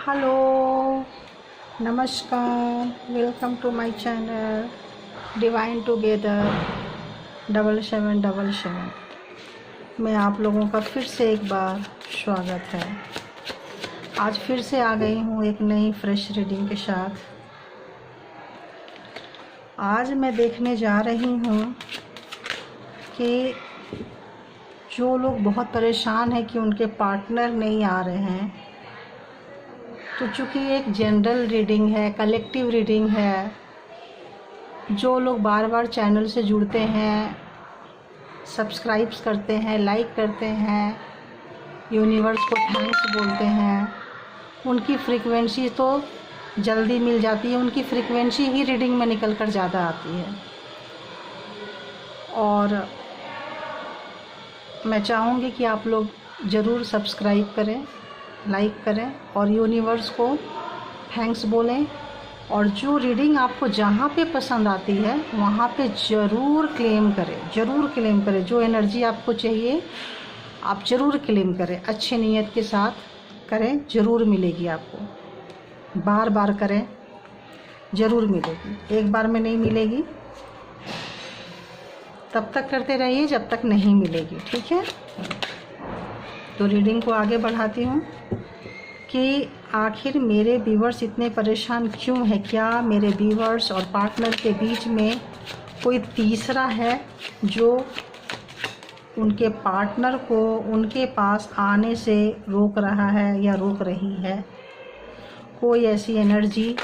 Hello, नमस्कार, welcome to my channel divine together 7777। मैं आप लोगों का फिर से एक बार स्वागत है। आज फिर से आ गई हूँ एक नई फ्रेश रीडिंग के साथ। आज मैं देखने जा रही हूँ कि जो लोग बहुत परेशान हैं कि उनके पार्टनर नहीं आ रहे हैं, तो चूँकि एक जनरल रीडिंग है, कलेक्टिव रीडिंग है, जो लोग बार बार चैनल से जुड़ते हैं, सब्सक्राइब्स करते हैं, लाइक करते हैं, यूनिवर्स को थैंक्स बोलते हैं, उनकी फ्रीक्वेंसी तो जल्दी मिल जाती है। उनकी फ्रीक्वेंसी ही रीडिंग में निकल कर ज़्यादा आती है। और मैं चाहूँगी कि आप लोग ज़रूर सब्सक्राइब करें, लाइक करें और यूनिवर्स को थैंक्स बोलें। और जो रीडिंग आपको जहाँ पे पसंद आती है वहाँ पे ज़रूर क्लेम करें। जो एनर्जी आपको चाहिए आप ज़रूर क्लेम करें, अच्छी नीयत के साथ करें, ज़रूर मिलेगी आपको। बार बार करें, ज़रूर मिलेगी। एक बार में नहीं मिलेगी, तब तक करते रहिए जब तक नहीं मिलेगी, ठीक है। तो रीडिंग को आगे बढ़ाती हूँ कि आखिर मेरे व्यूअर्स इतने परेशान क्यों है। क्या मेरे व्यूअर्स और पार्टनर के बीच में कोई तीसरा है जो उनके पार्टनर को उनके पास आने से रोक रहा है या रोक रही है। कोई ऐसी एनर्जी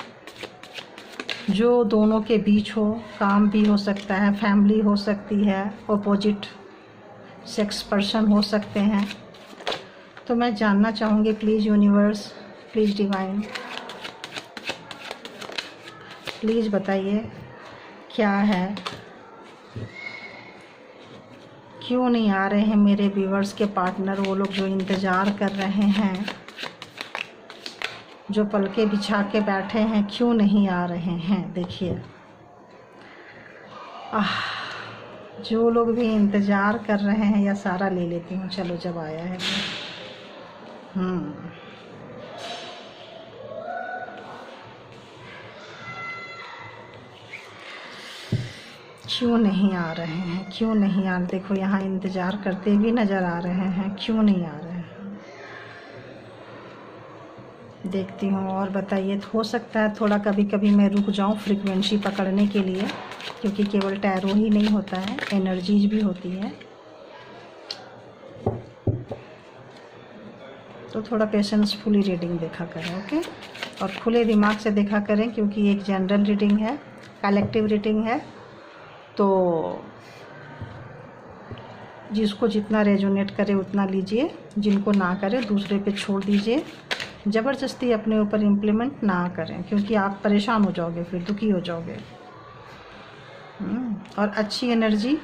जो दोनों के बीच हो, काम भी हो सकता है, फैमिली हो सकती है, अपोजिट सेक्स पर्सन हो सकते हैं। तो मैं जानना चाहूँगी, please universe, please divine, please बताइए क्या है, क्यों नहीं आ रहे हैं मेरे व्यूअर्स के पार्टनर। वो लोग जो इंतज़ार कर रहे हैं, जो पलके बिछा के बैठे हैं, क्यों नहीं आ रहे हैं। देखिए, जो लोग भी इंतज़ार कर रहे हैं, या सारा ले लेती हूँ, चलो जब आया है क्यों नहीं आ रहे हैं, क्यों नहीं आ रहे। देखो, यहाँ इंतज़ार करते भी नज़र आ रहे हैं, क्यों नहीं आ रहे हैं। देखती हूँ और बताइए। हो सकता है थोड़ा कभी कभी मैं रुक जाऊँ फ्रीक्वेंसी पकड़ने के लिए, क्योंकि केवल टैरो ही नहीं होता है, एनर्जीज भी होती है। तो थोड़ा पेशेंसफुली रीडिंग देखा करें, ओके। और खुले दिमाग से देखा करें, क्योंकि एक जनरल रीडिंग है, कलेक्टिव रीडिंग है। तो जिसको जितना रेजोनेट करे उतना लीजिए, जिनको ना करे दूसरे पे छोड़ दीजिए। ज़बरदस्ती अपने ऊपर इम्प्लीमेंट ना करें, क्योंकि आप परेशान हो जाओगे, फिर दुखी हो जाओगे। और अच्छी एनर्जी,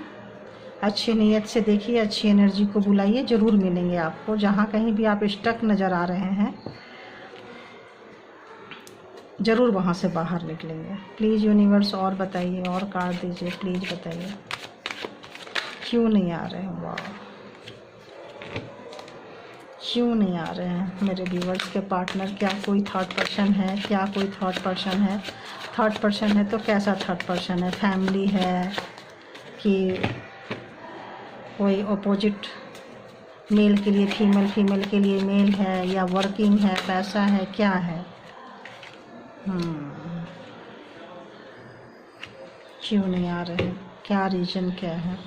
अच्छी नीयत से देखिए, अच्छी एनर्जी को बुलाइए, ज़रूर मिलेंगे आपको। जहाँ कहीं भी आप स्टक नज़र आ रहे हैं, ज़रूर वहाँ से बाहर निकलेंगे। प्लीज़ यूनिवर्स और बताइए, और कार्ड दीजिए, प्लीज़ बताइए क्यों नहीं आ रहे हैं। वाह, क्यों नहीं आ रहे हैं मेरे व्यूअर्स के पार्टनर। क्या कोई थर्ड पर्सन है? क्या कोई थर्ड पर्सन है? थर्ड पर्सन है तो कैसा थर्ड पर्सन है? फैमिली है कि कोई अपोजिट मेल के लिए फीमेल, फीमेल के लिए मेल है, या वर्किंग है, पैसा है, क्या है? क्यों नहीं आ रहे हैं? क्या रीज़न क्या है?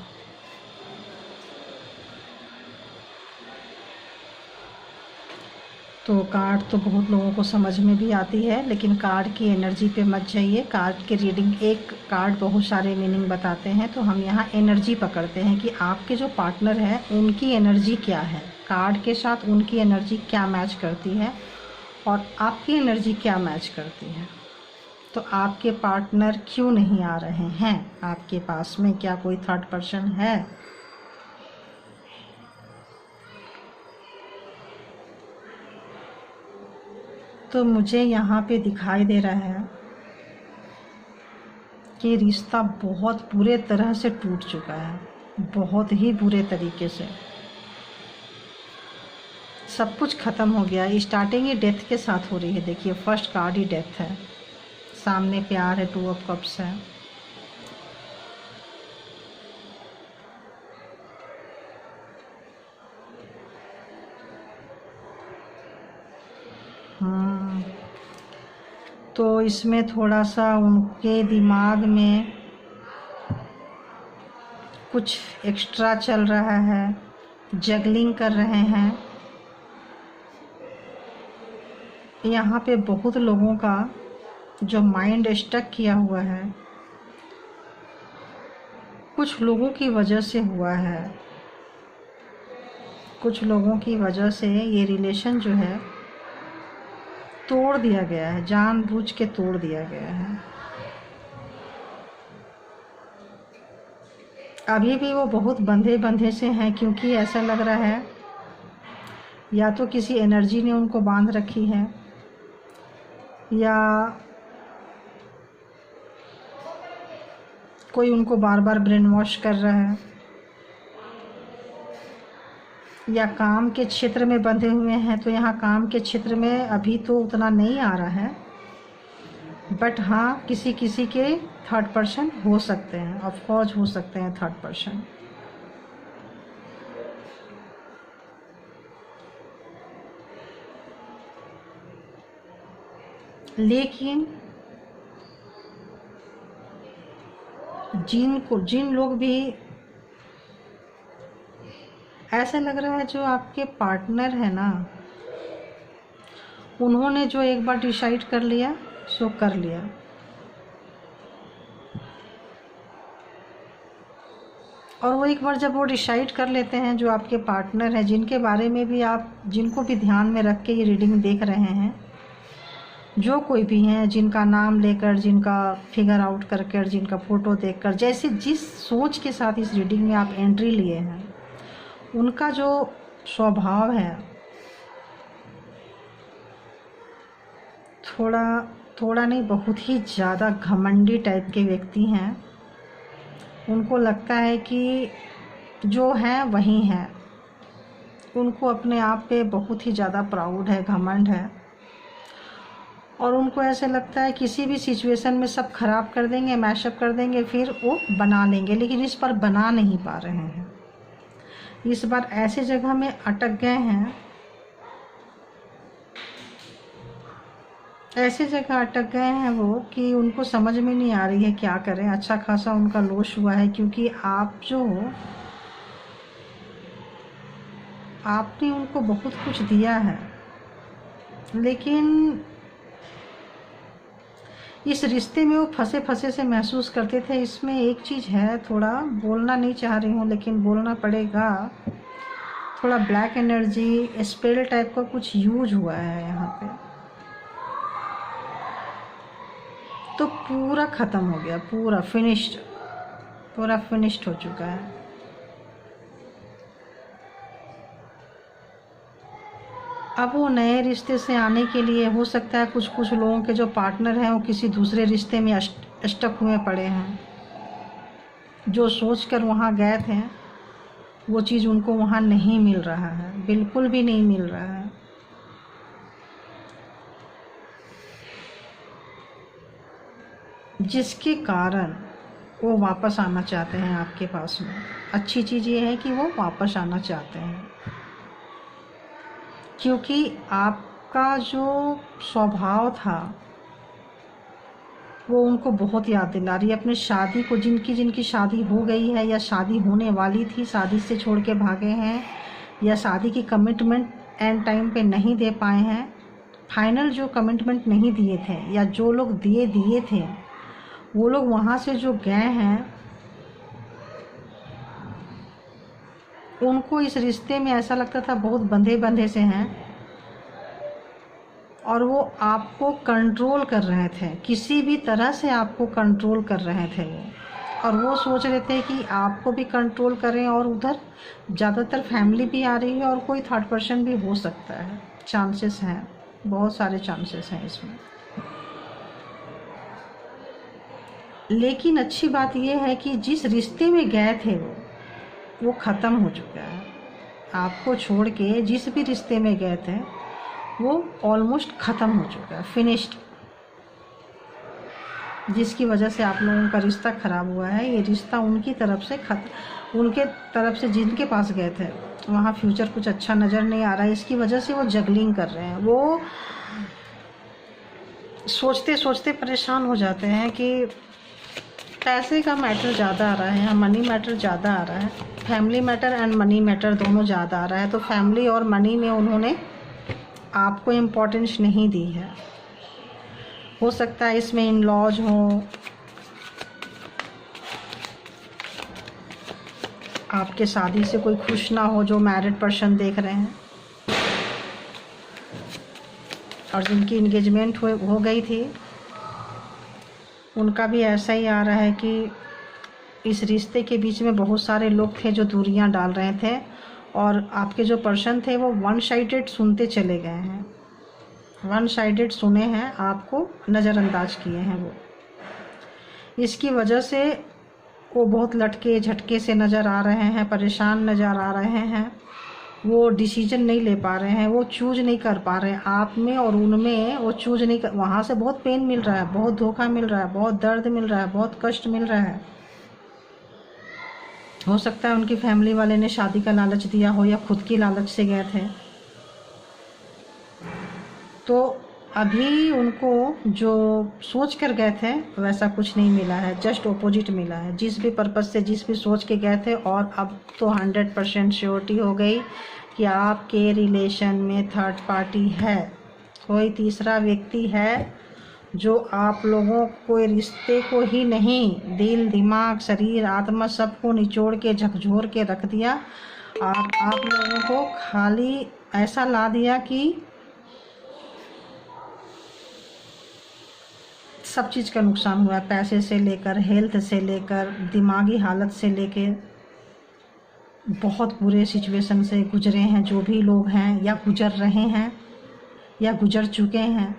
तो कार्ड तो बहुत लोगों को समझ में भी आती है, लेकिन कार्ड की एनर्जी पे मत जाइए। कार्ड की रीडिंग, एक कार्ड बहुत सारे मीनिंग बताते हैं, तो हम यहाँ एनर्जी पकड़ते हैं कि आपके जो पार्टनर है उनकी एनर्जी क्या है, कार्ड के साथ उनकी एनर्जी क्या मैच करती है और आपकी एनर्जी क्या मैच करती है। तो आपके पार्टनर क्यों नहीं आ रहे हैं आपके पास में? क्या कोई थर्ड पर्सन है? तो मुझे यहाँ पे दिखाई दे रहा है कि रिश्ता बहुत बुरे तरह से टूट चुका है, बहुत ही बुरे तरीके से। सब कुछ ख़त्म हो गया। स्टार्टिंग ही डेथ के साथ हो रही है। देखिए फर्स्ट कार्ड ही डेथ है, सामने प्यार है, 2 ऑफ कप्स है। तो इसमें थोड़ा सा उनके दिमाग में कुछ एक्स्ट्रा चल रहा है, जगलिंग कर रहे हैं। यहाँ पे बहुत लोगों का जो माइंड स्टक किया हुआ है, कुछ लोगों की वजह से हुआ है। कुछ लोगों की वजह से ये रिलेशन जो है तोड़ दिया गया है, जानबूझ के तोड़ दिया गया है। अभी भी वो बहुत बंधे बंधे से हैं, क्योंकि ऐसा लग रहा है या तो किसी एनर्जी ने उनको बांध रखी है, या कोई उनको बार बार ब्रेन वॉश कर रहा है, या काम के क्षेत्र में बंधे हुए हैं। तो यहाँ काम के क्षेत्र में अभी तो उतना नहीं आ रहा है, बट हाँ किसी किसी के थर्ड पर्सन हो सकते हैं, ऑफ कोर्स हो सकते हैं थर्ड पर्सन। लेकिन जिन लोग भी, ऐसा लग रहा है जो आपके पार्टनर है ना, उन्होंने जो एक बार डिसाइड कर लिया सो कर लिया। और वो एक बार जब वो डिसाइड कर लेते हैं, जो आपके पार्टनर हैं, जिनके बारे में भी आप, जिनको भी ध्यान में रख के ये रीडिंग देख रहे हैं, जो कोई भी हैं, जिनका नाम लेकर, जिनका फिगर आउट करके, जिनका फ़ोटो देखकर, जैसे जिस सोच के साथ इस रीडिंग में आप एंट्री लिए हैं, उनका जो स्वभाव है थोड़ा नहीं, बहुत ही ज़्यादा घमंडी टाइप के व्यक्ति हैं। उनको लगता है कि जो है वही है। उनको अपने आप पे बहुत ही ज़्यादा प्राउड है, घमंड है, और उनको ऐसे लगता है किसी भी सिचुएशन में सब खराब कर देंगे, मैशअप कर देंगे, फिर वो बना लेंगे। लेकिन इस पर बना नहीं पा रहे हैं। इस बार ऐसे जगह में अटक गए हैं, ऐसे जगह अटक गए हैं वो, कि उनको समझ में नहीं आ रही है क्या करें। अच्छा खासा उनका लॉस हुआ है, क्योंकि आप जो हो, आपने उनको बहुत कुछ दिया है, लेकिन इस रिश्ते में वो फंसे फंसे से महसूस करते थे। इसमें एक चीज़ है, थोड़ा बोलना नहीं चाह रही हूँ लेकिन बोलना पड़ेगा। थोड़ा ब्लैक एनर्जी, स्पेल टाइप का कुछ यूज हुआ है यहाँ पे, तो पूरा ख़त्म हो गया, पूरा फिनिश्ड हो चुका है। अब वो नए रिश्ते से आने के लिए, हो सकता है कुछ लोगों के जो पार्टनर हैं वो किसी दूसरे रिश्ते में स्टक हुए पड़े हैं। जो सोचकर वहाँ गए थे वो चीज़ उनको वहाँ नहीं मिल रहा है, बिल्कुल भी नहीं मिल रहा है। जिसके कारण वो वापस आना चाहते हैं आपके पास में। अच्छी चीज़ ये है कि वो वापस आना चाहते हैं, क्योंकि आपका जो स्वभाव था वो उनको बहुत याद दिला रही है। अपनी शादी को, जिनकी शादी हो गई है या शादी होने वाली थी, शादी से छोड़ के भागे हैं, या शादी की कमिटमेंट एंड टाइम पे नहीं दे पाए हैं, फाइनल जो कमिटमेंट नहीं दिए थे, या जो लोग दिए थे, वो लोग वहाँ से जो गए हैं, उनको इस रिश्ते में ऐसा लगता था बहुत बंधे से हैं, और वो आपको कंट्रोल कर रहे थे, किसी भी तरह से आपको कंट्रोल कर रहे थे वो। और वो सोच रहे थे कि आपको भी कंट्रोल करें, और उधर ज़्यादातर फैमिली भी आ रही है, और कोई थर्ड पर्सन भी हो सकता है। चांसेस हैं, बहुत सारे चांसेस हैं इसमें। लेकिन अच्छी बात यह है कि जिस रिश्ते में गए थे वो ख़त्म हो चुका है। आपको छोड़ के जिस भी रिश्ते में गए थे वो ऑलमोस्ट ख़त्म हो चुका है, फिनिश्ड। जिसकी वजह से आप लोगों का रिश्ता ख़राब हुआ है, ये रिश्ता उनकी तरफ से उनके तरफ से जिनके पास गए थे वहाँ फ्यूचर कुछ अच्छा नज़र नहीं आ रहा है। इसकी वजह से वो जगलिंग कर रहे हैं, वो सोचते सोचते परेशान हो जाते हैं कि पैसे का मैटर ज़्यादा आ रहा है, मनी मैटर ज़्यादा आ रहा है, family matter and money matter दोनों ज़्यादा आ रहा है। तो फैमिली और मनी में उन्होंने आपको इम्पोर्टेंस नहीं दी है। हो सकता है इसमें इन लॉज हों, आपके शादी से कोई खुश ना हो जो मैरिड पर्सन देख रहे हैं, और जिनकी इंगेजमेंट हो गई थी उनका भी ऐसा ही आ रहा है कि इस रिश्ते के बीच में बहुत सारे लोग थे जो दूरियां डाल रहे थे, और आपके जो पर्सन थे वो वन साइडेड सुनते चले गए हैं, वन साइडेड सुने हैं, आपको नज़रअंदाज किए हैं वो। इसकी वजह से वो बहुत लटके झटके से नज़र आ रहे हैं, परेशान नज़र आ रहे हैं, वो डिसीजन नहीं ले पा रहे हैं, वो चूज नहीं कर पा रहे हैं आप में और उनमें, वो चूज नहीं कर, वहाँ से बहुत पेन मिल रहा है, बहुत धोखा मिल रहा है, बहुत दर्द मिल रहा है, बहुत कष्ट मिल रहा है। हो सकता है उनकी फैमिली वाले ने शादी का लालच दिया हो या खुद की लालच से गए थे। तो अभी उनको जो सोच कर गए थे वैसा कुछ नहीं मिला है, जस्ट ऑपोजिट मिला है। जिस भी पर्पज़ से, जिस भी सोच के गए थे, और अब तो 100% श्योरिटी हो गई कि आपके रिलेशन में थर्ड पार्टी है, कोई तीसरा व्यक्ति है जो आप लोगों को रिश्ते को ही नहीं, दिल दिमाग शरीर आत्मा सबको निचोड़ के झकझोर के रख दिया। आप लोगों को खाली ऐसा ला दिया कि सब चीज़ का नुकसान हुआ है, पैसे से लेकर, हेल्थ से लेकर, दिमागी हालत से लेकर, बहुत बुरे सिचुएशन से गुजरे हैं जो भी लोग हैं या गुजर रहे हैं या गुजर चुके हैं।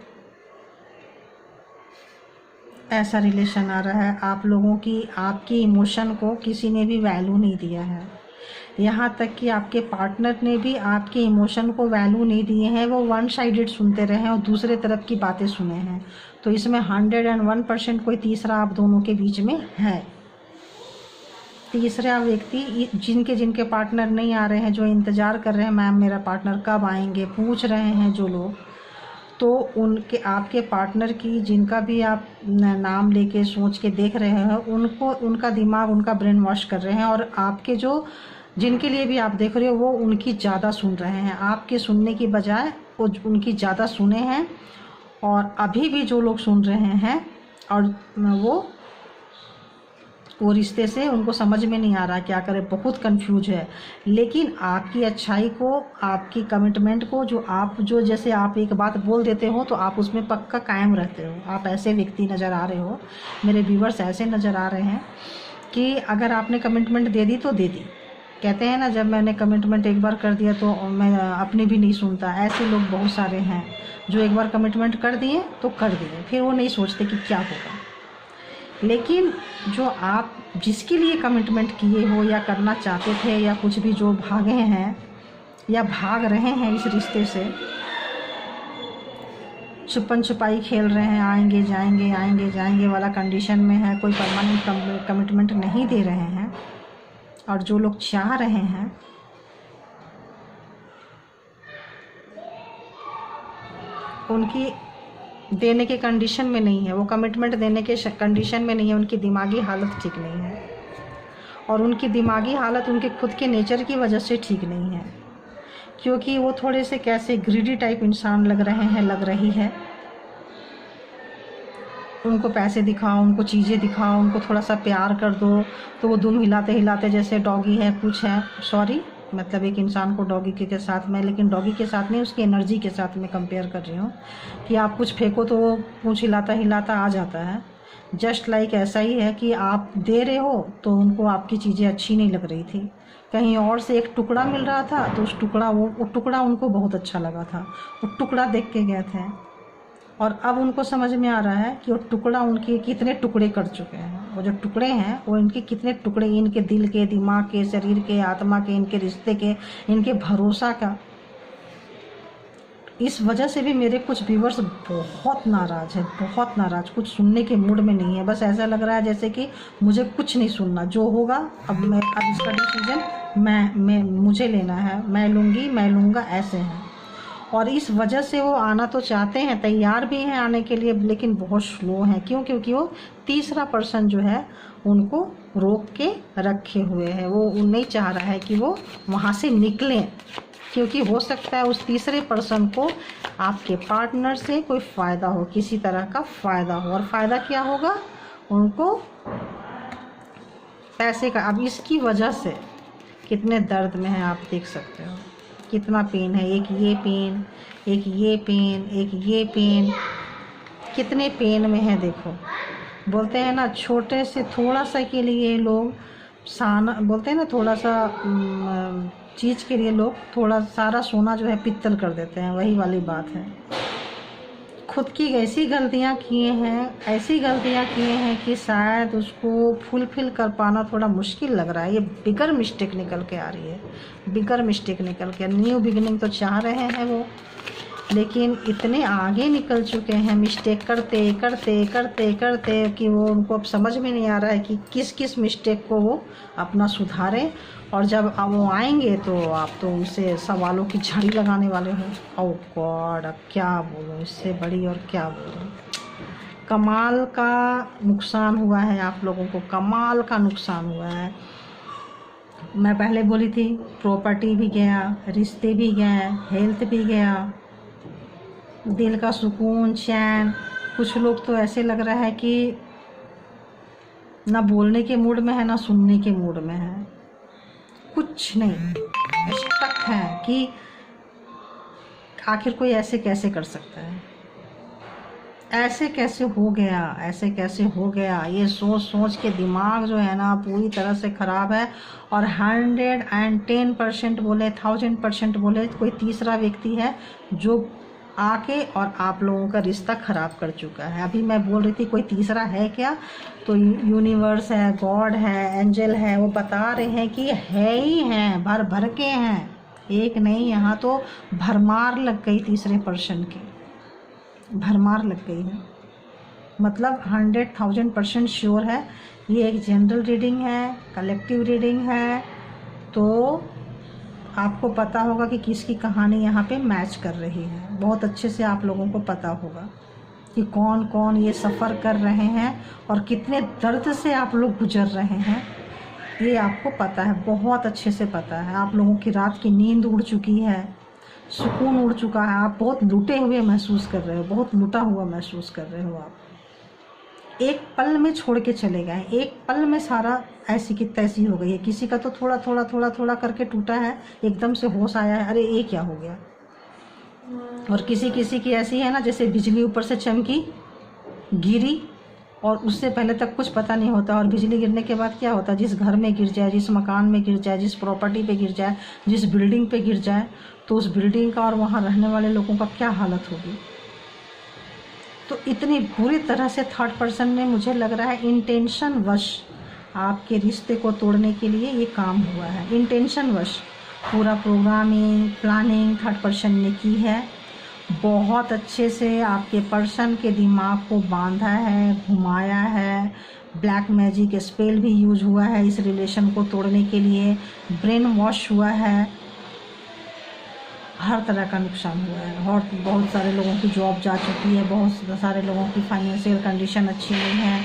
ऐसा रिलेशन आ रहा है, आप लोगों की, आपकी इमोशन को किसी ने भी वैल्यू नहीं दिया है, यहाँ तक कि आपके पार्टनर ने भी आपके इमोशन को वैल्यू नहीं दिए हैं। वो वन साइडेड सुनते रहे और दूसरे तरफ की बातें सुने हैं। तो इसमें 101% कोई तीसरा आप दोनों के बीच में है, तीसरा व्यक्ति। जिनके पार्टनर नहीं आ रहे हैं, जो इंतज़ार कर रहे हैं मैम मेरा पार्टनर कब आएंगे, पूछ रहे हैं जो लोग, तो उनके, आपके पार्टनर की, जिनका भी आप नाम लेके सोच के देख रहे हैं, उनको, उनका दिमाग, उनका ब्रेन वॉश कर रहे हैं, और आपके जो, जिनके लिए भी आप देख रहे हो वो उनकी ज़्यादा सुन रहे हैं, आपके सुनने की बजाय वो उनकी ज़्यादा सुने हैं। और अभी भी जो लोग सुन रहे हैं और वो रिश्ते से उनको समझ में नहीं आ रहा क्या करे, बहुत कंफ्यूज है। लेकिन आपकी अच्छाई को, आपकी कमिटमेंट को, जो जैसे आप एक बात बोल देते हो तो आप उसमें पक्का कायम रहते हो, आप ऐसे व्यक्ति नज़र आ रहे हो, मेरे व्यूवर्स ऐसे नज़र आ रहे हैं कि अगर आपने कमिटमेंट दे दी तो दे दी। कहते हैं ना, जब मैंने कमिटमेंट एक बार कर दिया तो मैं अपनी भी नहीं सुनता। ऐसे लोग बहुत सारे हैं जो एक बार कमिटमेंट कर दिए तो कर दिए, फिर वो नहीं सोचते कि क्या होगा। लेकिन जो आप जिसके लिए कमिटमेंट किए हो या करना चाहते थे, या कुछ भी, जो भागे हैं या भाग रहे हैं इस रिश्ते से, छुपन छुपाई खेल रहे हैं, आएंगे जाएंगे वाला कंडीशन में है, कोई परमानेंट कमिटमेंट नहीं दे रहे हैं, और जो लोग चाह रहे हैं उनकी देने के कंडीशन में नहीं है, वो कमिटमेंट देने के कंडीशन में नहीं है, उनकी दिमागी हालत ठीक नहीं है, और उनकी दिमागी हालत उनके खुद के नेचर की वजह से ठीक नहीं है, क्योंकि वो थोड़े से कैसे ग्रीडी टाइप इंसान लग रही है। उनको पैसे दिखाओ, उनको चीज़ें दिखाओ, उनको थोड़ा सा प्यार कर दो तो वो दुम हिलाते हिलाते जैसे डॉगी है, कुछ है, सॉरी मतलब एक इंसान को डॉगी के साथ में, लेकिन डॉगी के साथ नहीं, उसकी एनर्जी के साथ में कंपेयर कर रही हूँ कि आप कुछ फेंको तो वो पूंछ हिलाता हिलाता आ जाता है। जस्ट लाइक ऐसा ही है कि आप दे रहे हो तो उनको आपकी चीज़ें अच्छी नहीं लग रही थी, कहीं और से एक टुकड़ा मिल रहा था तो उस टुकड़ा, वो टुकड़ा उनको बहुत अच्छा लगा था, वो टुकड़ा देख के गए थे। और अब उनको समझ में आ रहा है कि वो टुकड़ा उनके कितने टुकड़े कर चुके हैं। वो जो टुकड़े हैं वो इनके कितने टुकड़े, इनके दिल के, दिमाग के, शरीर के, आत्मा के, इनके रिश्ते के, इनके भरोसा का। इस वजह से भी मेरे कुछ व्यूवर्स बहुत नाराज़ है, बहुत नाराज़, कुछ सुनने के मूड में नहीं है। बस ऐसा लग रहा है जैसे कि मुझे कुछ नहीं सुनना, जो होगा अब इसका डिसीजन मैं मुझे लेना है, मैं लूँगा, ऐसे हैं। और इस वजह से वो आना तो चाहते हैं, तैयार भी हैं आने के लिए, लेकिन बहुत स्लो हैं। क्यों? क्योंकि वो तीसरा पर्सन जो है उनको रोक के रखे हुए है। वो नहीं चाह रहा है कि वो वहाँ से निकलें, क्योंकि हो सकता है उस तीसरे पर्सन को आपके पार्टनर से कोई फ़ायदा हो, किसी तरह का फ़ायदा हो। और फ़ायदा क्या होगा? उनको पैसे का। अब इसकी वजह से कितने दर्द में है आप देख सकते हो, कितना पेन है। एक ये पेन, एक ये पेन, एक ये पेन, कितने पेन में है देखो। बोलते हैं ना, छोटे से थोड़ा सा के लिए लोग बोलते हैं ना, थोड़ा सा चीज़ के लिए लोग थोड़ा सारा सोना जो है पित्तल कर देते हैं, वही वाली बात है। खुद की ऐसी गलतियां किए हैं कि शायद उसको फुलफिल कर पाना थोड़ा मुश्किल लग रहा है। ये बिगर मिस्टेक निकल के आ रही है, बिगर मिस्टेक निकल के। न्यू बिगिनिंग तो चाह रहे हैं वो, लेकिन इतने आगे निकल चुके हैं मिस्टेक करते करते करते करते कि वो उनको अब समझ में नहीं आ रहा है कि किस किस मिस्टेक को वो अपना सुधारें। और जब अब वो आएंगे तो आप तो उनसे सवालों की झड़ी लगाने वाले हो। ओह गॉड, अब क्या बोलूँ इससे बड़ी, और क्या बोलूँ। कमाल का नुकसान हुआ है आप लोगों को, कमाल का नुकसान हुआ है। मैं पहले बोली थी, प्रॉपर्टी भी गया, रिश्ते भी गए, हेल्थ भी गया, दिल का सुकून, चैन। कुछ लोग तो ऐसे लग रहा है कि ना बोलने के मूड में है, ना सुनने के मूड में है, कुछ नहीं। शक है कि आखिर कोई ऐसे कैसे कर सकता है, ऐसे कैसे हो गया, ऐसे कैसे हो गया। ये सोच सोच के दिमाग जो है ना पूरी तरह से ख़राब है। और 110% बोले, 1000% बोले, कोई तीसरा व्यक्ति है जो आके और आप लोगों का रिश्ता ख़राब कर चुका है। अभी मैं बोल रही थी कोई तीसरा है क्या, तो यूनिवर्स है, गॉड है, एंजल है, वो बता रहे हैं कि है ही हैं, भर भर के हैं, एक नहीं, यहाँ तो भरमार लग गई तीसरे पर्सन की, भरमार लग गई है। मतलब 100,000% श्योर है। ये एक जनरल रीडिंग है, कलेक्टिव रीडिंग है, तो आपको पता होगा कि किसकी कहानी यहाँ पे मैच कर रही है। बहुत अच्छे से आप लोगों को पता होगा कि कौन कौन ये सफ़र कर रहे हैं और कितने दर्द से आप लोग गुजर रहे हैं। ये आपको पता है, बहुत अच्छे से पता है। आप लोगों की रात की नींद उड़ चुकी है, सुकून उड़ चुका है। आप बहुत लुटे हुए महसूस कर रहे हो, बहुत लुटा हुआ महसूस कर रहे हो। आप एक पल में छोड़ के चले गए, एक पल में सारा ऐसी की तैसी हो गई है। किसी का तो थोड़ा थोड़ा थोड़ा थोड़ा करके टूटा है, एकदम से होश आया है, अरे ये क्या हो गया। और किसी किसी की ऐसी है ना, जैसे बिजली ऊपर से चमकी, गिरी, और उससे पहले तक कुछ पता नहीं होता, और बिजली गिरने के बाद क्या होता है, जिस घर में गिर जाए, जिस मकान में गिर जाए, जिस प्रॉपर्टी पे गिर जाए, जिस बिल्डिंग पे गिर जाए, तो उस बिल्डिंग का और वहाँ रहने वाले लोगों का क्या हालत होगी। तो इतनी बुरी तरह से थर्ड पर्सन ने, मुझे लग रहा है इंटेंशन वश आपके रिश्ते को तोड़ने के लिए ये काम हुआ है। इंटेंशन वश पूरा प्रोग्रामिंग, प्लानिंग थर्ड पर्सन ने की है। बहुत अच्छे से आपके पर्सन के दिमाग को बांधा है, घुमाया है। ब्लैक मैजिक स्पेल भी यूज हुआ है इस रिलेशन को तोड़ने के लिए। ब्रेन वॉश हुआ है, हर तरह का नुकसान हुआ है। और बहुत सारे लोगों की जॉब जा चुकी है, बहुत सारे लोगों की फाइनेंशियल कंडीशन अच्छी नहीं है।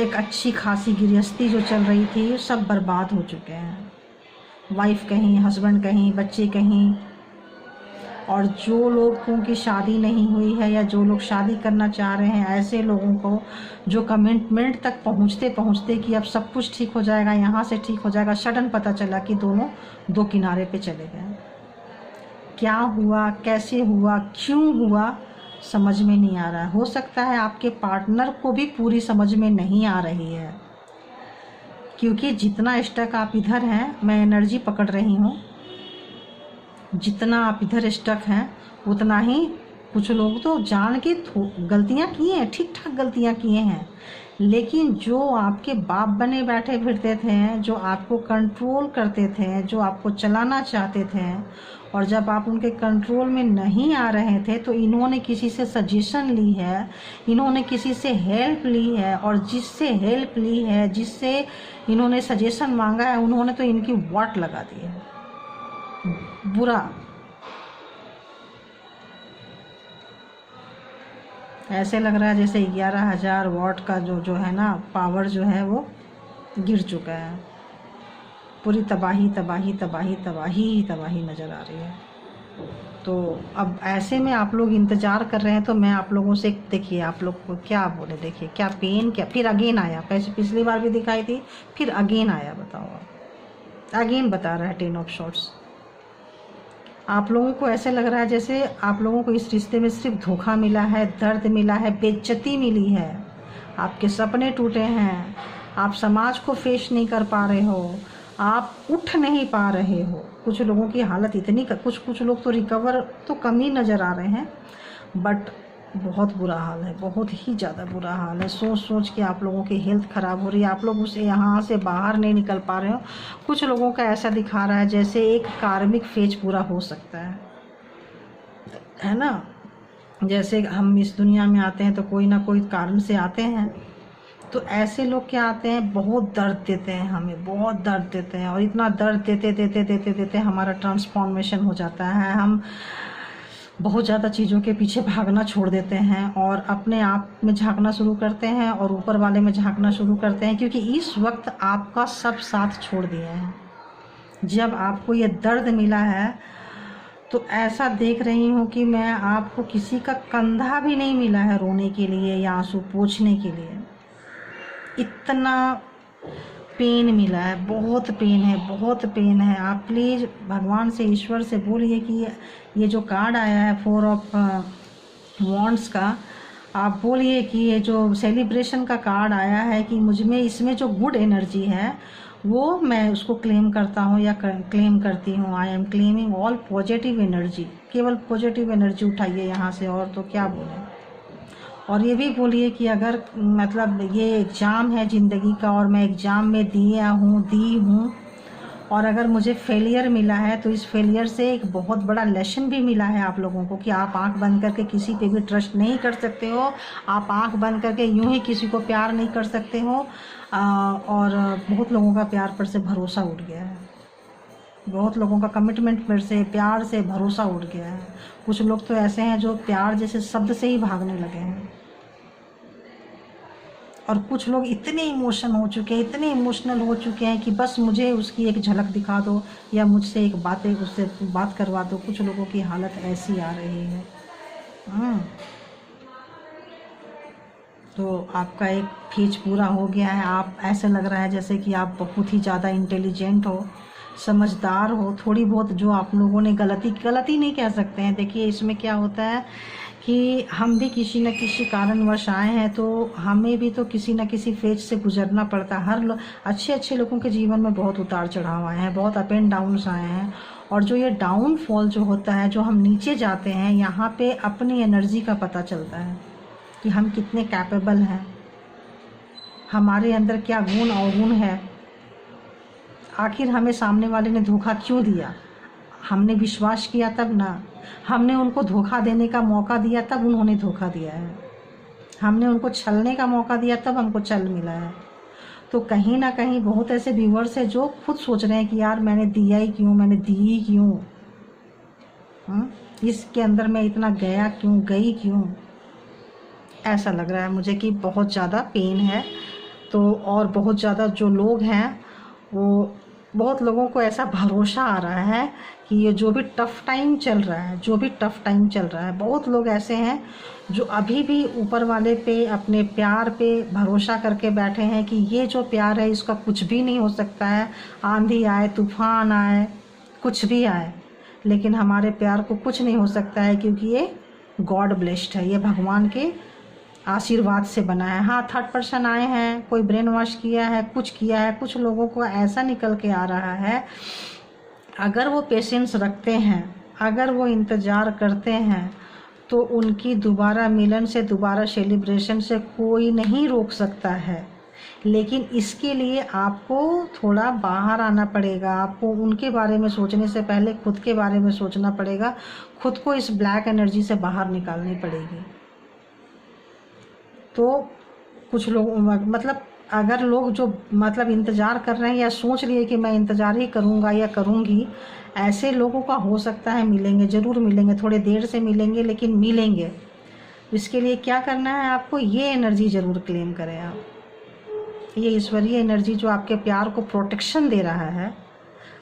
एक अच्छी खासी गृहस्थी जो चल रही थी, सब बर्बाद हो चुके हैं। वाइफ कहीं, हस्बैंड कहीं, बच्चे कहीं। और जो लोगों की शादी नहीं हुई है या जो लोग शादी करना चाह रहे हैं, ऐसे लोगों को जो कमिटमेंट तक पहुंचते पहुंचते कि अब सब कुछ ठीक हो जाएगा, यहाँ से ठीक हो जाएगा, सडन पता चला कि दोनों दो किनारे पे चले गए। क्या हुआ, कैसे हुआ, क्यों हुआ, समझ में नहीं आ रहा है। हो सकता है आपके पार्टनर को भी पूरी समझ में नहीं आ रही है, क्योंकि जितना स्टक आप इधर हैं, मैं एनर्जी पकड़ रही हूँ, जितना आप इधर स्टक हैं उतना ही कुछ लोग तो जान के गलतियां किए हैं, ठीक ठाक गलतियां किए हैं, लेकिन जो आपके बाप बने बैठे फिरते थे, जो आपको कंट्रोल करते थे, जो आपको चलाना चाहते थे, और जब आप उनके कंट्रोल में नहीं आ रहे थे तो इन्होंने किसी से सजेशन ली है, इन्होंने किसी से हेल्प ली है, और जिससे हेल्प ली है, जिससे इन्होंने सजेशन मांगा है, उन्होंने तो इनकी वाट लगा दी है बुरा। ऐसे लग रहा है जैसे 11,000 वाट का जो है ना पावर जो है वो गिर चुका है। पूरी तबाही तबाही तबाही तबाही तबाही नज़र आ रही है। तो अब ऐसे में आप लोग इंतज़ार कर रहे हैं, तो मैं आप लोगों से देखिए, आप लोग को क्या बोले, देखिए क्या पेन, क्या फिर अगेन आया। पिछली बार भी दिखाई थी, फिर अगेन आया। बताओ, अगेन बता रहा है 10 ऑफ शॉर्ट्स। आप लोगों को ऐसे लग रहा है जैसे आप लोगों को इस रिश्ते में सिर्फ धोखा मिला है, दर्द मिला है, बेइज्जती मिली है, आपके सपने टूटे हैं, आप समाज को फेस नहीं कर पा रहे हो, आप उठ नहीं पा रहे हो। कुछ लोगों की हालत इतनी, कुछ लोग तो रिकवर तो कम ही नज़र आ रहे हैं, बट बहुत बुरा हाल है, बहुत ही ज़्यादा बुरा हाल है। सोच सोच के आप लोगों की हेल्थ ख़राब हो रही है, आप लोग उसे यहाँ से बाहर नहीं निकल पा रहे हो। कुछ लोगों का ऐसा दिखा रहा है जैसे एक कार्मिक फेज पूरा हो सकता है ना। जैसे हम इस दुनिया में आते हैं तो कोई ना कोई कारण से आते हैं, तो ऐसे लोग क्या आते हैं, बहुत दर्द देते हैं, हमें बहुत दर्द देते हैं, और इतना दर्द देते देते देते देते हमारा ट्रांसफॉर्मेशन हो जाता है। हम बहुत ज़्यादा चीज़ों के पीछे भागना छोड़ देते हैं और अपने आप में झांकना शुरू करते हैं और ऊपर वाले में झांकना शुरू करते हैं, क्योंकि इस वक्त आपका सब साथ छोड़ दिए हैं। जब आपको ये दर्द मिला है तो ऐसा देख रही हूँ कि मैं आपको किसी का कंधा भी नहीं मिला है रोने के लिए या आंसू पोंछने के लिए। इतना पेन मिला है, बहुत पेन है, बहुत पेन है। आप प्लीज़ भगवान से, ईश्वर से बोलिए कि ये जो कार्ड आया है 4 ऑफ वॉन्ड्स का, आप बोलिए कि ये जो सेलिब्रेशन का कार्ड आया है कि मुझ में, इसमें जो गुड एनर्जी है वो मैं उसको क्लेम करता हूँ या क्लेम करती हूँ। I am claiming all positive energy. केवल पॉजिटिव एनर्जी उठाइए यहाँ से, और तो क्या बोलें। और ये भी बोलिए कि अगर मतलब ये एग्ज़ाम है ज़िंदगी का और मैं एग्ज़ाम में दी हूँ, और अगर मुझे फेलियर मिला है तो इस फेलियर से एक बहुत बड़ा लेसन भी मिला है आप लोगों को कि आप आंख बंद करके किसी पे भी ट्रस्ट नहीं कर सकते हो, आप आंख बंद करके यूं ही किसी को प्यार नहीं कर सकते हो। और बहुत लोगों का प्यार पर से भरोसा उठ गया है, बहुत लोगों का कमिटमेंट पर से, प्यार से भरोसा उठ गया है। कुछ लोग तो ऐसे हैं जो प्यार जैसे शब्द से ही भागने लगे हैं, और कुछ लोग इतने इमोशन हो चुके हैं, इतने इमोशनल हो चुके हैं कि बस मुझे उसकी एक झलक दिखा दो या मुझसे एक उससे बात करवा दो। कुछ लोगों की हालत ऐसी आ रही है। तो आपका एक फेज पूरा हो गया है। आप ऐसे लग रहा है जैसे कि आप बहुत ही ज़्यादा इंटेलिजेंट हो, समझदार हो। थोड़ी बहुत जो आप लोगों ने गलती नहीं कह सकते हैं। देखिए इसमें क्या होता है कि हम भी किसी न किसी कारणवश आए हैं, तो हमें भी तो किसी न किसी फेज से गुजरना पड़ता है। हर अच्छे लोगों के जीवन में बहुत उतार चढ़ाव आए हैं, बहुत अप एंड डाउन्स आए हैं, और जो ये डाउनफॉल जो होता है, जो हम नीचे जाते हैं, यहाँ पे अपनी एनर्जी का पता चलता है कि हम कितने कैपेबल हैं, हमारे अंदर क्या गुण अवगुण है। आखिर हमें सामने वाले ने धोखा क्यों दिया? हमने विश्वास किया तब ना, हमने उनको धोखा देने का मौका दिया तब उन्होंने धोखा दिया है, हमने उनको छलने का मौका दिया तब हमको छल मिला है। तो कहीं ना कहीं बहुत ऐसे व्यूअर्स हैं जो खुद सोच रहे हैं कि यार मैंने दिया ही क्यों, मैंने दी ही क्यों, इसके अंदर मैं इतना गया क्यों, गई क्यों। ऐसा लग रहा है मुझे कि बहुत ज़्यादा पेन है। तो और बहुत ज़्यादा जो लोग हैं, वो बहुत लोगों को ऐसा भरोसा आ रहा है कि ये जो भी टफ़ टाइम चल रहा है, बहुत लोग ऐसे हैं जो अभी भी ऊपर वाले पे, अपने प्यार पे भरोसा करके बैठे हैं कि ये जो प्यार है इसका कुछ भी नहीं हो सकता है। आंधी आए, तूफान आए, कुछ भी आए, लेकिन हमारे प्यार को कुछ नहीं हो सकता है, क्योंकि ये गॉड ब्लेस्ड है, ये भगवान के आशीर्वाद से बना है। हाँ, थर्ड पर्सन आए हैं, कोई ब्रेन वॉश किया है, कुछ किया है, कुछ लोगों को ऐसा निकल के आ रहा है, अगर वो पेशेंस रखते हैं, अगर वो इंतज़ार करते हैं, तो उनकी दोबारा मिलन से, दोबारा सेलिब्रेशन से कोई नहीं रोक सकता है। लेकिन इसके लिए आपको थोड़ा बाहर आना पड़ेगा। आपको उनके बारे में सोचने से पहले खुद के बारे में सोचना पड़ेगा। खुद को इस ब्लैक एनर्जी से बाहर निकालनी पड़ेगी। तो कुछ लोग मतलब अगर लोग जो मतलब इंतज़ार कर रहे हैं या सोच रही है कि मैं इंतज़ार ही करूँगा या करूँगी, ऐसे लोगों का हो सकता है मिलेंगे, ज़रूर मिलेंगे, थोड़े देर से मिलेंगे लेकिन मिलेंगे। इसके लिए क्या करना है आपको, ये एनर्जी ज़रूर क्लेम करें आप। ये ईश्वरीय एनर्जी जो आपके प्यार को प्रोटेक्शन दे रहा है,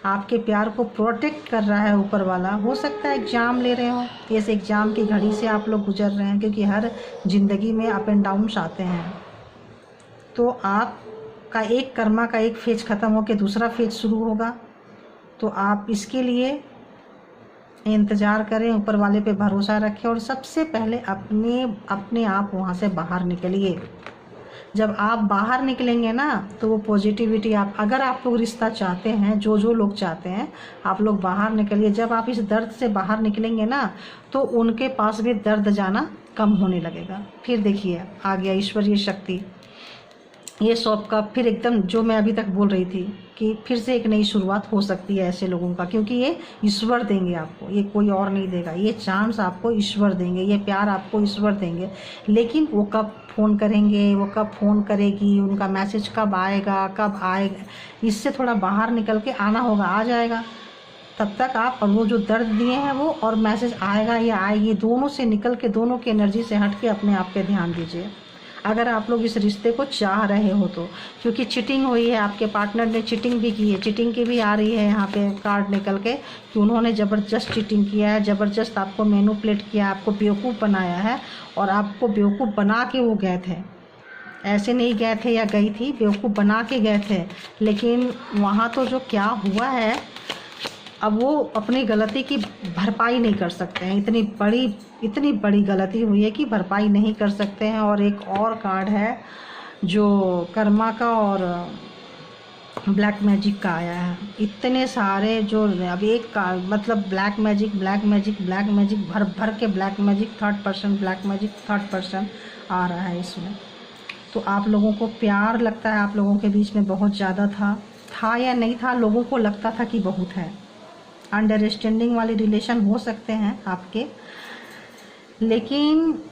आपके प्यार को प्रोटेक्ट कर रहा है ऊपर वाला। हो सकता है एग्ज़ाम ले रहे हो, इस एग्ज़ाम की घड़ी से आप लोग गुजर रहे हैं, क्योंकि हर ज़िंदगी में अप एंड डाउन्स आते हैं। तो आपका एक कर्मा का एक फेज ख़त्म होकर दूसरा फेज शुरू होगा। तो आप इसके लिए इंतज़ार करें, ऊपर वाले पे भरोसा रखें और सबसे पहले अपने आप वहाँ से बाहर निकलिए। जब आप बाहर निकलेंगे ना तो वो पॉजिटिविटी अगर आप लोग रिश्ता चाहते हैं, जो लोग चाहते हैं, आप लोग बाहर निकलिए। जब आप इस दर्द से बाहर निकलेंगे ना तो उनके पास भी दर्द जाना कम होने लगेगा। फिर देखिए आ गया ईश्वरीय शक्ति, ये सॉफ्ट का फिर एकदम जो मैं अभी तक बोल रही थी कि फिर से एक नई शुरुआत हो सकती है ऐसे लोगों का, क्योंकि ये ईश्वर देंगे आपको, ये कोई और नहीं देगा। ये चांस आपको ईश्वर देंगे, ये प्यार आपको ईश्वर देंगे। लेकिन वो कब फ़ोन करेंगे, वो कब फ़ोन करेगी, उनका मैसेज कब आएगा, इससे थोड़ा बाहर निकल के आना होगा। आ जाएगा तब तक आप, और वो जो दर्द दिए हैं वो, और मैसेज आएगा या आएगी, दोनों से निकल के, दोनों की एनर्जी से हट के अपने आप पे ध्यान दीजिए। अगर आप लोग इस रिश्ते को चाह रहे हो तो, क्योंकि चीटिंग हुई है, आपके पार्टनर ने चीटिंग भी की है। चीटिंग की भी आ रही है यहाँ पे कार्ड निकल के कि उन्होंने ज़बरदस्त चीटिंग किया है, ज़बरदस्त आपको मैनिपुलेट किया, आपको बेवकूफ़ बनाया है। और आपको बेवकूफ़ बना के वो गए थे, ऐसे नहीं गए थे या गई थी, बेवकूफ़ बना के गए थे। लेकिन वहाँ तो जो क्या हुआ है, अब वो अपनी गलती की भरपाई नहीं कर सकते हैं। इतनी बड़ी गलती हुई है कि भरपाई नहीं कर सकते हैं। और एक और कार्ड है जो कर्मा का और ब्लैक मैजिक का आया है। इतने सारे जो अब एक का मतलब ब्लैक मैजिक भर भर के black magic, third person black magic, third person आ रहा है इसमें। तो आप लोगों को प्यार लगता है, आप लोगों के बीच में बहुत ज़्यादा था या नहीं था, लोगों को लगता था कि बहुत है। अंडरस्टैंडिंग वाले रिलेशन हो सकते हैं आपके, लेकिन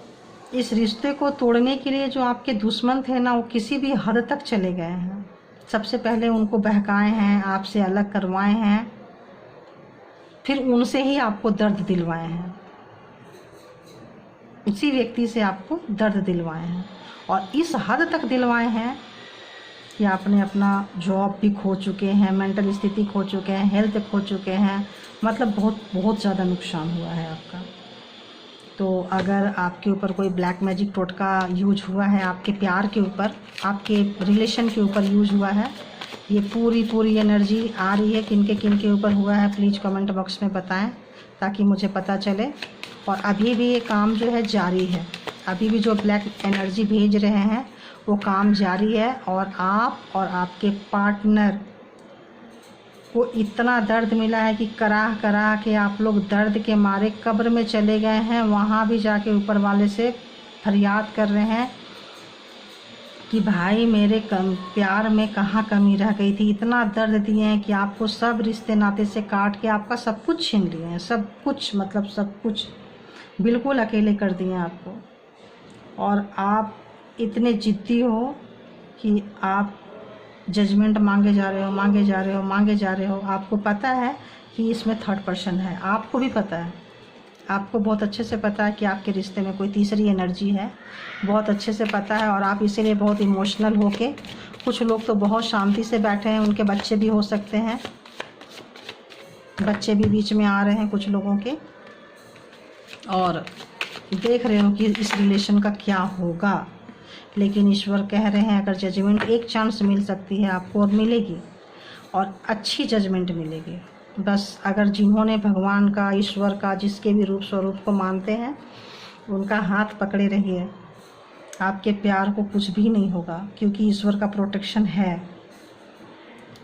इस रिश्ते को तोड़ने के लिए जो आपके दुश्मन थे ना, वो किसी भी हद तक चले गए हैं। सबसे पहले उनको बहकाए हैं, आपसे अलग करवाए हैं, फिर उनसे ही आपको दर्द दिलवाए हैं, उसी व्यक्ति से आपको दर्द दिलवाए हैं। और इस हद तक दिलवाए हैं कि आपने अपना जॉब भी खो चुके हैं, मेंटल स्थिति खो चुके हैं, हेल्थ खो चुके हैं, मतलब बहुत ज़्यादा नुकसान हुआ है आपका। तो अगर आपके ऊपर कोई ब्लैक मैजिक टोटका यूज हुआ है, आपके प्यार के ऊपर, आपके रिलेशन के ऊपर यूज हुआ है, ये पूरी एनर्जी आ रही है, किन के ऊपर हुआ है प्लीज़ कमेंट बॉक्स में बताएं ताकि मुझे पता चले। और अभी भी ये काम जो है जारी है, अभी भी जो ब्लैक एनर्जी भेज रहे हैं वो काम जारी है। और आप और आपके पार्टनर को इतना दर्द मिला है कि करा के आप लोग दर्द के मारे कब्र में चले गए हैं। वहाँ भी जाके ऊपर वाले से फरियाद कर रहे हैं कि भाई मेरे प्यार में कहाँ कमी रह गई थी। इतना दर्द दिए हैं कि आपको सब रिश्ते नाते से काट के आपका सब कुछ छीन लिए हैं, सब कुछ, मतलब सब कुछ बिल्कुल अकेले कर दिए हैं आपको। और आप इतने जिद्दी हो कि आप जजमेंट मांगे जा रहे हो। आपको पता है कि इसमें थर्ड पर्सन है, आपको भी पता है, आपको बहुत अच्छे से पता है कि आपके रिश्ते में कोई तीसरी एनर्जी है, बहुत अच्छे से पता है। और आप इसीलिए बहुत इमोशनल होके, कुछ लोग तो बहुत शांति से बैठे हैं, उनके बच्चे भी हो सकते हैं, बच्चे भी बीच में आ रहे हैं कुछ लोगों के, और देख रहे हो कि इस रिलेशन का क्या होगा। लेकिन ईश्वर कह रहे हैं अगर जजमेंट, एक चांस मिल सकती है आपको, और मिलेगी, और अच्छी जजमेंट मिलेगी। बस अगर जिन्होंने भगवान का, ईश्वर का, जिसके भी रूप स्वरूप को मानते हैं, उनका हाथ पकड़े रहिए, आपके प्यार को कुछ भी नहीं होगा, क्योंकि ईश्वर का प्रोटेक्शन है।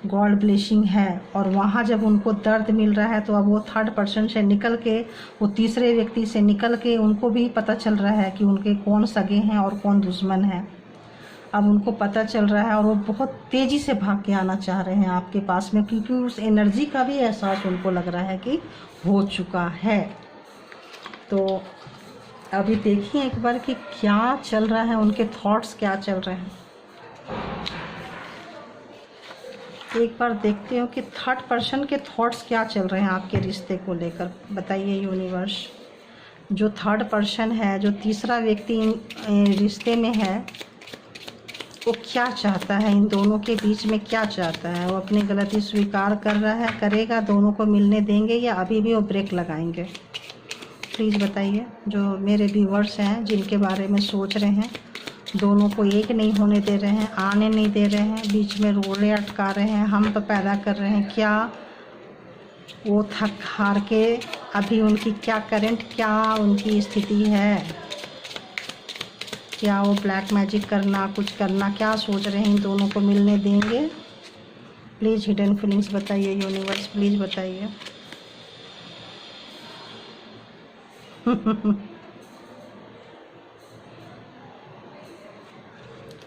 गॉड ब्लेसिंग है, और वहाँ जब उनको दर्द मिल रहा है तो अब वो थर्ड पर्सन से निकल के, वो तीसरे व्यक्ति से निकल के उनको भी पता चल रहा है कि उनके कौन सगे हैं और कौन दुश्मन है। अब उनको पता चल रहा है और वो बहुत तेज़ी से भाग के आना चाह रहे हैं आपके पास में, क्योंकि उस एनर्जी का भी एहसास उनको लग रहा है कि हो चुका है। तो अभी देखिए एक बार कि क्या चल रहा है, उनके थॉट्स क्या चल रहे हैं। एक बार देखते हो कि थर्ड पर्सन के थॉट्स क्या चल रहे हैं आपके रिश्ते को लेकर। बताइए यूनिवर्स, जो थर्ड पर्सन है, जो तीसरा व्यक्ति रिश्ते में है, वो क्या चाहता है, इन दोनों के बीच में क्या चाहता है। वो अपनी गलती स्वीकार कर रहा है, करेगा, दोनों को मिलने देंगे, या अभी भी वो ब्रेक लगाएंगे। प्लीज़ बताइए, जो मेरे व्यूवर्स हैं जिनके बारे में सोच रहे हैं, दोनों को एक नहीं होने दे रहे हैं, आने नहीं दे रहे हैं, बीच में रोड़े अटका रहे हैं, हम तो पैदा कर रहे हैं, क्या वो थक हार के अभी उनकी क्या करंट, क्या उनकी स्थिति है, क्या वो ब्लैक मैजिक करना, कुछ करना, क्या सोच रहे हैं, इन दोनों को मिलने देंगे। प्लीज़ हिडन फीलिंग्स बताइए यूनिवर्स, प्लीज़ बताइए।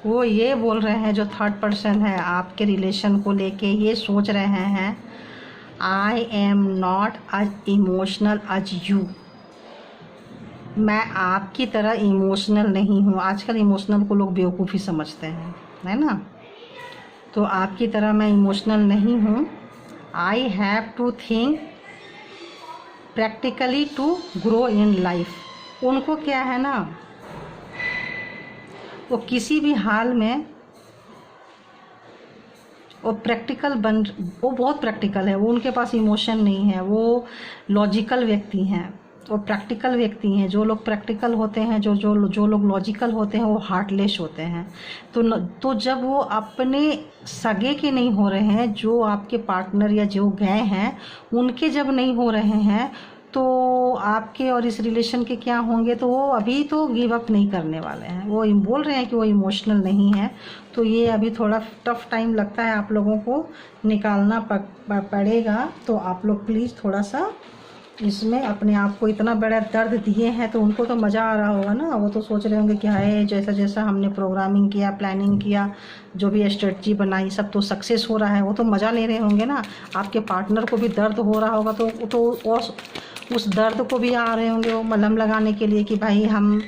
वो ये बोल रहे हैं, जो थर्ड पर्सन है आपके रिलेशन को लेके ये सोच रहे हैं, I am not as emotional as you. मैं आपकी तरह इमोशनल नहीं हूँ। आजकल इमोशनल को लोग बेवकूफ़ी समझते हैं, है ना। तो आपकी तरह मैं इमोशनल नहीं हूँ। I have to think practically to grow in life. उनको क्या है ना, वो किसी भी हाल में वो बहुत प्रैक्टिकल है। वो उनके पास इमोशन नहीं है, वो लॉजिकल व्यक्ति हैं, वो प्रैक्टिकल व्यक्ति हैं। जो लोग प्रैक्टिकल होते हैं, जो लोग लॉजिकल होते हैं, वो हार्टलेस होते हैं। तो जब वो अपने सगे के नहीं हो रहे हैं, जो आपके पार्टनर या जो गए हैं उनके जब नहीं हो रहे हैं, तो आपके और इस रिलेशन के क्या होंगे। तो वो अभी तो गिव अप नहीं करने वाले हैं। वो बोल रहे हैं कि वो इमोशनल नहीं है। तो ये अभी थोड़ा टफ टाइम लगता है, आप लोगों को निकालना पड़ेगा। तो आप लोग प्लीज़ थोड़ा सा इसमें अपने आप को, इतना बड़ा दर्द दिए हैं तो उनको तो मज़ा आ रहा होगा ना। वो तो सोच रहे होंगे कि हाय, जैसा जैसा हमने प्रोग्रामिंग किया, प्लानिंग किया, जो भी स्ट्रेटजी बनाई, सब तो सक्सेस हो रहा है। वो तो मज़ा ले रहे होंगे ना। आपके पार्टनर को भी दर्द हो रहा होगा, तो और उस दर्द को भी आ रहे होंगे वो मलहम लगाने के लिए कि भाई हम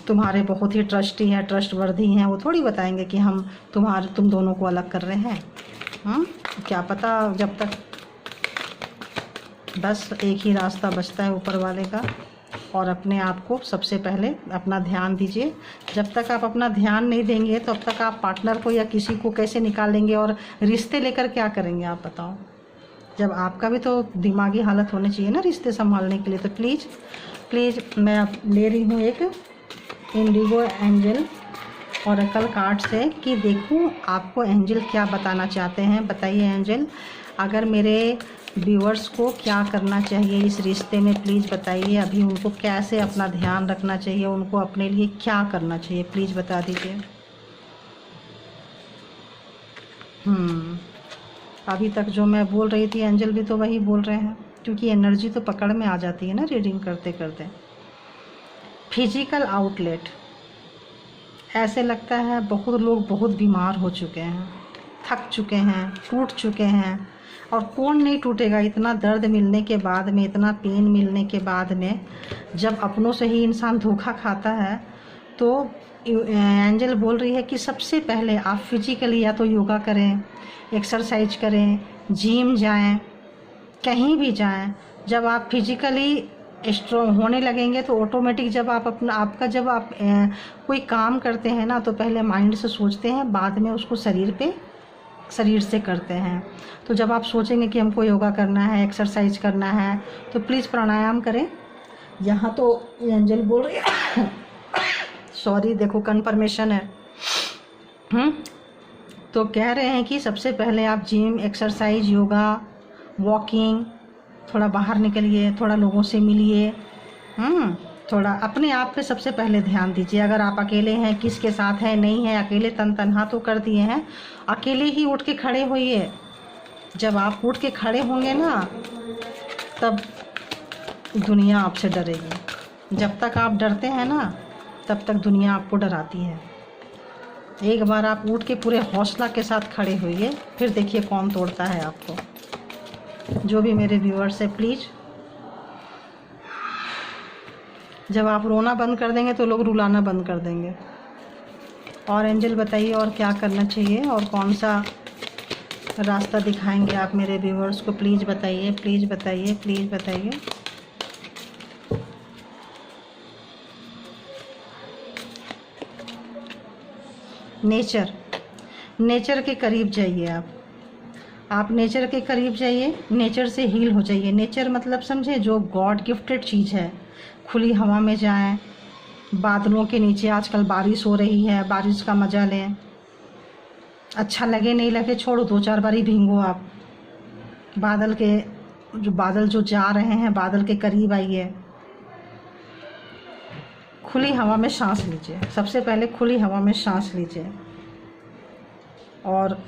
तुम्हारे बहुत ही ट्रस्टी हैं, ट्रस्टवर्दी हैं। वो थोड़ी बताएंगे कि हम तुम दोनों को अलग कर रहे हैं। क्या पता, जब तक बस एक ही रास्ता बचता है ऊपर वाले का, और अपने आप को सबसे पहले अपना ध्यान दीजिए। जब तक आप अपना ध्यान नहीं देंगे तब तक आप पार्टनर को या किसी को कैसे निकालेंगे, और रिश्ते लेकर क्या करेंगे आप बताओ। जब आपका भी तो दिमागी हालत होनी चाहिए ना रिश्ते संभालने के लिए। तो प्लीज़ मैं अब ले रही हूँ एक इंडिगो एंजल ओरेकल कार्ड से, कि देखूँ आपको एंजल क्या बताना चाहते हैं। बताइए एंजल, अगर मेरे व्यूअर्स को क्या करना चाहिए इस रिश्ते में, प्लीज़ बताइए। अभी उनको कैसे अपना ध्यान रखना चाहिए, उनको अपने लिए क्या करना चाहिए, प्लीज़ बता दीजिए। अभी तक जो मैं बोल रही थी एंजल भी तो वही बोल रहे हैं, क्योंकि एनर्जी तो पकड़ में आ जाती है ना रीडिंग करते करते। फिजिकल आउटलेट, ऐसे लगता है बहुत लोग बहुत बीमार हो चुके हैं, थक चुके हैं, टूट चुके हैं। और कौन नहीं टूटेगा इतना दर्द मिलने के बाद में, इतना पेन मिलने के बाद में। जब अपनों से ही इंसान धोखा खाता है, तो एंजल बोल रही है कि सबसे पहले आप फिजिकली या तो योगा करें, एक्सरसाइज करें, जिम जाएं, कहीं भी जाएं। जब आप फिजिकली स्ट्रॉन्ग होने लगेंगे तो ऑटोमेटिक जब आप जब आप कोई काम करते हैं ना, तो पहले माइंड से सोचते हैं, बाद में उसको शरीर से करते हैं। तो जब आप सोचेंगे कि हमको योगा करना है, एक्सरसाइज करना है, तो प्लीज़ प्राणायाम करें। यहाँ तो एंजल बोल रही है सॉरी, देखो कन्फर्मेशन है। तो कह रहे हैं कि सबसे पहले आप जिम, एक्सरसाइज, योगा, वॉकिंग, थोड़ा बाहर निकलिए, थोड़ा लोगों से मिलिए, थोड़ा अपने आप पे सबसे पहले ध्यान दीजिए। अगर आप अकेले हैं, किसके साथ हैं, नहीं है, अकेले तनहा तो कर दिए हैं, अकेले ही उठ के खड़े होइए। जब आप उठ के खड़े होंगे ना, तब दुनिया आपसे डरेगी। जब तक आप डरते हैं ना, तब तक दुनिया आपको डराती है। एक बार आप उठ के पूरे हौसला के साथ खड़े होइए, फिर देखिए कौन तोड़ता है आपको। जो भी मेरे व्यूअर्स है, प्लीज़, जब आप रोना बंद कर देंगे तो लोग रुलाना बंद कर देंगे। और एंजल बताइए और क्या करना चाहिए और कौन सा रास्ता दिखाएंगे आप मेरे व्यूअर्स को? प्लीज़ बताइए, प्लीज़ बताइए, प्लीज़ बताइए। नेचर के करीब जाइए आप नेचर के करीब जाइए, नेचर से हील हो जाइए। नेचर मतलब समझे, जो गॉड गिफ्टेड चीज़ है। खुली हवा में जाएं, बादलों के नीचे, आजकल बारिश हो रही है, बारिश का मज़ा लें। अच्छा लगे नहीं लगे छोड़ो, 2-4 बारी भींगो आप। बादल जो जा रहे हैं, बादल के करीब आइए। खुली हवा में सांस लीजिए। सबसे पहले खुली हवा में सांस लीजिए और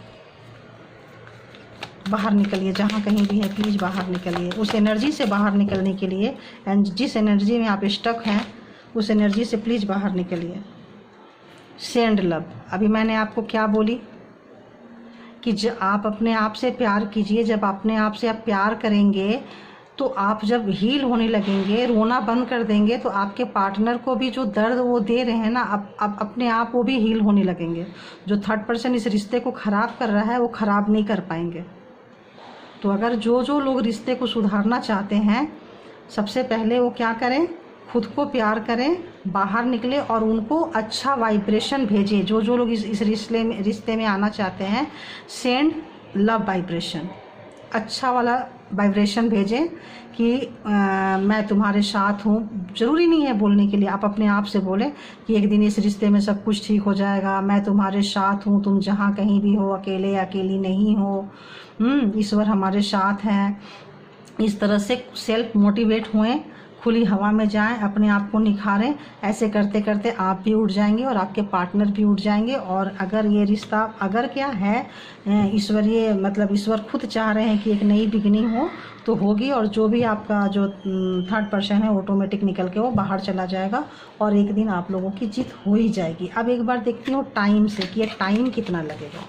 बाहर निकलिए। जहाँ कहीं भी है, प्लीज़ बाहर निकलिए। उस एनर्जी से बाहर निकलने के लिए, एंड जिस एनर्जी में आप स्टक हैं, उस एनर्जी से प्लीज़ बाहर निकलिए। Send love. अभी मैंने आपको क्या बोली कि आप अपने आप से प्यार कीजिए। जब अपने आप से आप प्यार करेंगे तो आप जब हील होने लगेंगे, रोना बंद कर देंगे, तो आपके पार्टनर को भी जो दर्द वो दे रहे हैं ना, अब अपने आप वो भी हील होने लगेंगे। जो थर्ड पर्सन इस रिश्ते को ख़राब कर रहा है, वो ख़राब नहीं कर पाएंगे। तो अगर जो लोग रिश्ते को सुधारना चाहते हैं, सबसे पहले वो क्या करें? खुद को प्यार करें, बाहर निकले और उनको अच्छा वाइब्रेशन भेजें। जो लोग इस रिश्ते में आना चाहते हैं, सेंड लव वाइब्रेशन, अच्छा वाला वाइब्रेशन भेजें कि मैं तुम्हारे साथ हूँ। ज़रूरी नहीं है बोलने के लिए, आप अपने आप से बोलें कि एक दिन इस रिश्ते में सब कुछ ठीक हो जाएगा, मैं तुम्हारे साथ हूँ, तुम जहाँ कहीं भी हो, अकेले अकेली नहीं हो, ईश्वर हमारे साथ हैं। इस तरह से सेल्फ मोटिवेट हुए, खुली हवा में जाएं, अपने आप को निखारें। ऐसे करते करते आप भी उठ जाएंगे और आपके पार्टनर भी उठ जाएंगे। और अगर ये रिश्ता, अगर क्या है, ईश्वरीय मतलब ईश्वर खुद चाह रहे हैं कि एक नई बिगनिंग हो, तो होगी। और जो भी आपका जो थर्ड पर्सन है, ऑटोमेटिक निकल के वो बाहर चला जाएगा और एक दिन आप लोगों की जीत हो ही जाएगी। अब एक बार देखती हूँ टाइम से कि ये टाइम कितना लगेगा,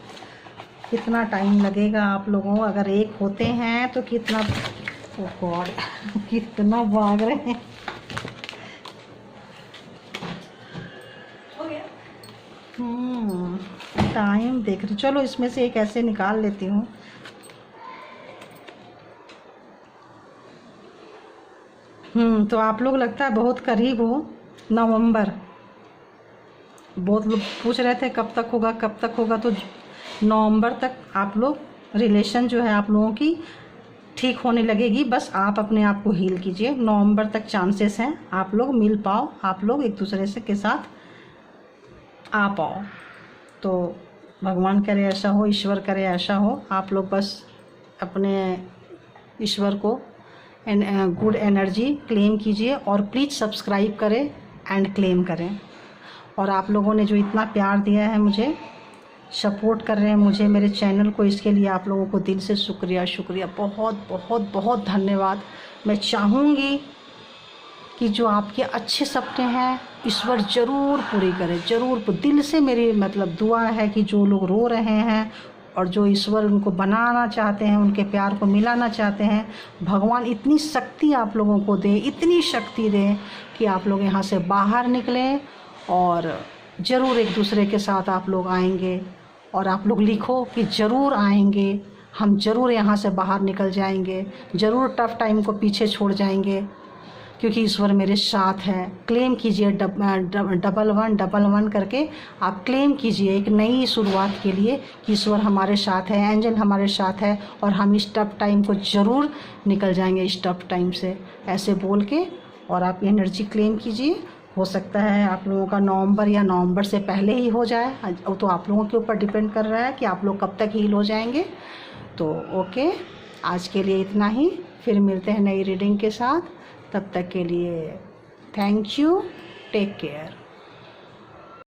कितना टाइम लगेगा आप लोगों। अगर एक होते हैं तो कितना, ओ गॉड, कितना भाग रहे हैं। टाइम देख रही, चलो इसमें से एक ऐसे निकाल लेती हूँ। तो आप लोग लगता है बहुत करीब हो। नवंबर, बहुत लोग पूछ रहे थे कब तक होगा, कब तक होगा, तो नवंबर तक आप लोग रिलेशन जो है आप लोगों की ठीक होने लगेगी। बस आप अपने आप को हील कीजिए। नवंबर तक चांसेस हैं आप लोग मिल पाओ, आप लोग एक दूसरे से के साथ आ पाओ। तो भगवान करे ऐसा हो, ईश्वर करे ऐसा हो। आप लोग बस अपने ईश्वर को गुड एनर्जी क्लेम कीजिए और प्लीज़ सब्सक्राइब करें एंड क्लेम करें। और आप लोगों ने जो इतना प्यार दिया है, मुझे सपोर्ट कर रहे हैं, मुझे, मेरे चैनल को, इसके लिए आप लोगों को दिल से शुक्रिया, बहुत बहुत बहुत धन्यवाद। मैं चाहूँगी कि जो आपके अच्छे सपने हैं ईश्वर ज़रूर पूरी करे, ज़रूर। दिल से मेरी मतलब दुआ है कि जो लोग रो रहे हैं और जो ईश्वर उनको बनाना चाहते हैं, उनके प्यार को मिलाना चाहते हैं, भगवान इतनी शक्ति आप लोगों को दे, इतनी शक्ति दे कि आप लोग यहाँ से बाहर निकलें और ज़रूर एक दूसरे के साथ आप लोग आएंगे। और आप लोग लिखो कि ज़रूर आएंगे, हम ज़रूर यहाँ से बाहर निकल जाएंगे, ज़रूर टफ़ टाइम को पीछे छोड़ जाएंगे, क्योंकि ईश्वर मेरे साथ है। क्लेम कीजिए 1111 करके आप क्लेम कीजिए एक नई शुरुआत के लिए कि ईश्वर हमारे साथ है, एंजल हमारे साथ है और हम इस टफ़ टाइम को ज़रूर निकल जाएंगे, इस टफ़ टाइम से, ऐसे बोल के। और आप एनर्जी क्लेम कीजिए। हो सकता है आप लोगों का नवंबर या नवंबर से पहले ही हो जाए, तो आप लोगों के ऊपर डिपेंड कर रहा है कि आप लोग कब तक हील हो जाएंगे। तो ओके, आज के लिए इतना ही, फिर मिलते हैं नई रीडिंग के साथ। तब तक के लिए थैंक यू, टेक केयर।